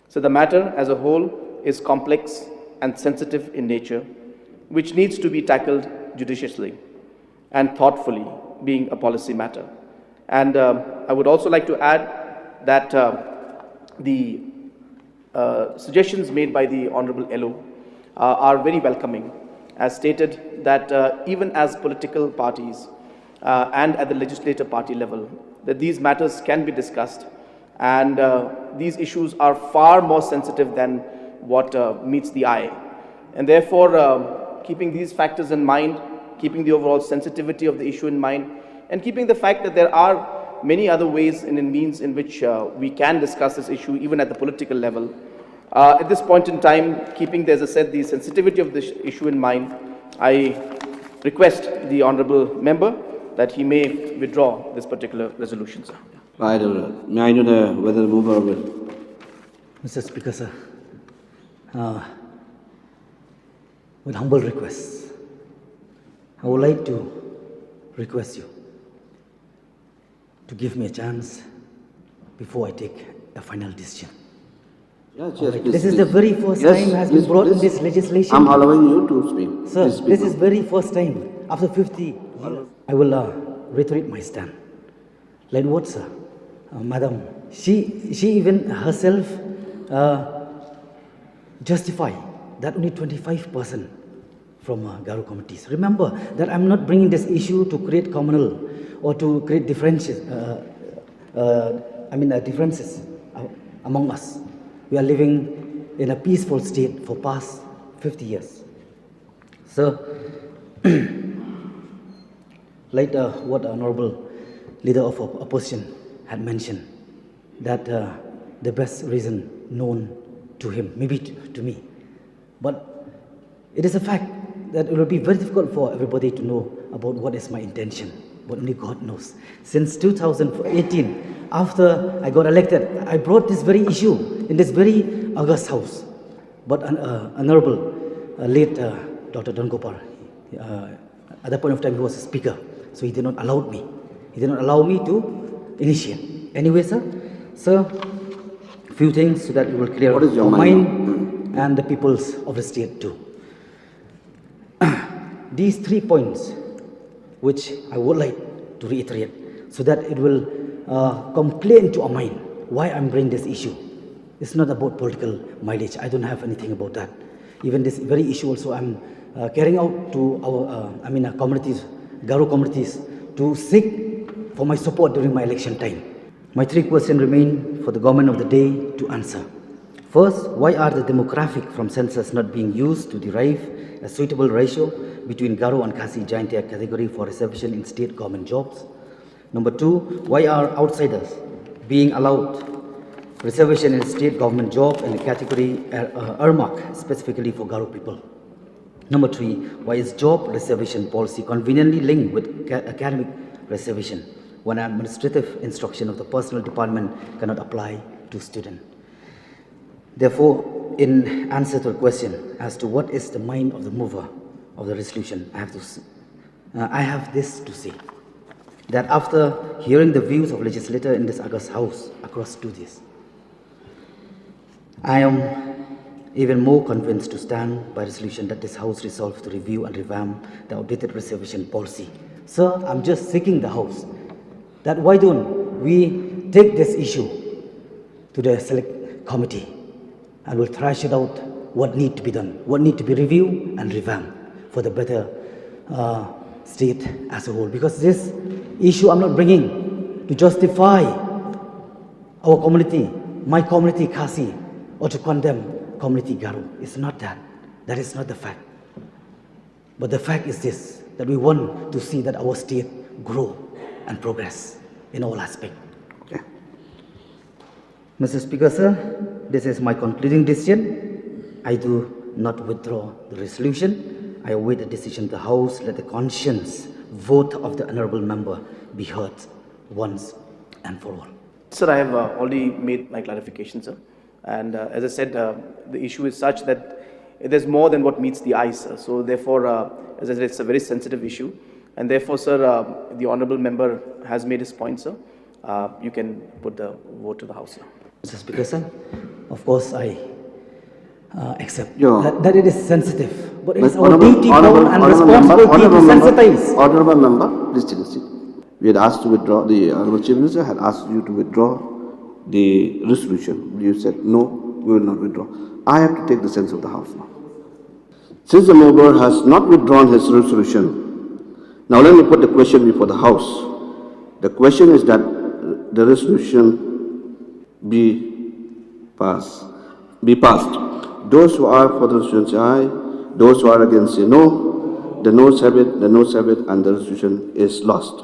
So the matter as a whole is complex and sensitive in nature, which needs to be tackled judiciously and thoughtfully, being a policy matter. And I would also like to add that the suggestions made by the Honorable LO are very welcoming, as stated that even as political parties and at the legislative party level, that these matters can be discussed, and these issues are far more sensitive than what meets the eye. And therefore, keeping these factors in mind, keeping the overall sensitivity of the issue in mind, and keeping the fact that there are many other ways and means in which we can discuss this issue, even at the political level. At this point in time, keeping, as I said, the sensitivity of this issue in mind, I request the Honourable Member that he may withdraw this particular resolution, sir. Right, may I know whether the mover will? Mr. Speaker, sir, with humble request, I would like to request you to give me a chance before I take a final decision. Yes, yes, Right. please, This is please. the very first Yes, time has please, been brought in please. this legislation. I'm allowing you to speak. Sir, Please speak this is now. very first time after 50 years. I will reiterate my stand. Like what, sir? Madam, she even herself justify that only 25% from Garo committees. Remember that I'm not bringing this issue to create communal or to create differences. Differences among us. We are living in a peaceful state for past 50 years. So, like what the Honorable Leader of Opposition had mentioned, that the best reason known to him, maybe to me. But it is a fact that it will be very difficult for everybody to know about what is my intention, but only God knows. Since 2018, after I got elected, I brought this very issue in this very August House. But Honorable late Dr. Dorbar, at that point of time he was a speaker, so he did not allow me. He did not allow me to initiate. Anyway, sir, few things so that it will clear our mind and the peoples of the state too. These 3 points, which I would like to reiterate, so that it will come clear into our mind why I'm bringing this issue. It's not about political mileage. I don't have anything about that. Even this very issue also I'm carrying out to our communities, Garo communities, to seek for my support during my election time. My 3 questions remain for the government of the day to answer. First, why are the demographic from census not being used to derive a suitable ratio between Garo and Khasi Kyntait category for reservation in state government jobs? Number 2, why are outsiders being allowed reservation in state government job in a category earmarked specifically for Garo people? Number 3, why is job reservation policy conveniently linked with academic reservation when administrative instruction of the personnel department cannot apply to students? Therefore, in answer to the question as to what is the mind of the mover of the resolution, I have this to say, that after hearing the views of legislators in this August House across 2 days, I am even more convinced to stand by resolution that this House resolved to review and revamp the outdated reservation policy. Sir, I'm just seeking the House that why don't we take this issue to the select committee and we'll thrash it out what need to be done, what need to be reviewed and revamped for the better state as a whole. Because this issue I'm not bringing to justify our community, my community Khasi, or to condemn community Garo. It's not that. That is not the fact. But the fact is this, that we want to see that our state grow and progress in all aspects. Okay. Mr. Speaker, sir, this is my concluding decision. I do not withdraw the resolution. I await the decision of the House. Let the conscience vote of the honourable member be heard once and for all. Sir, I have already made my clarification, sir. And as I said, the issue is such that there's more than what meets the eye, sir. So therefore, as I said, it's a very sensitive issue. And therefore, sir, the honourable member has made his point, sir. You can put the vote to the House, sir. Mr. Speaker, sir, of course, I accept Yeah. that it is sensitive. But it is our Honourable- duty honourable- bound and honourable member, responsibility to honourable member, sensitize. Honourable member, please take a seat. We had asked to withdraw, the Honourable Chief Minister had asked you to withdraw the resolution. You said, no, we will not withdraw. I have to take the sense of the House now. Since the mover has not withdrawn his resolution, now let me put the question before the House. The question is that the resolution be passed. Those who are for the resolution say aye. Those who are against say no. The noes have it, and the resolution is lost.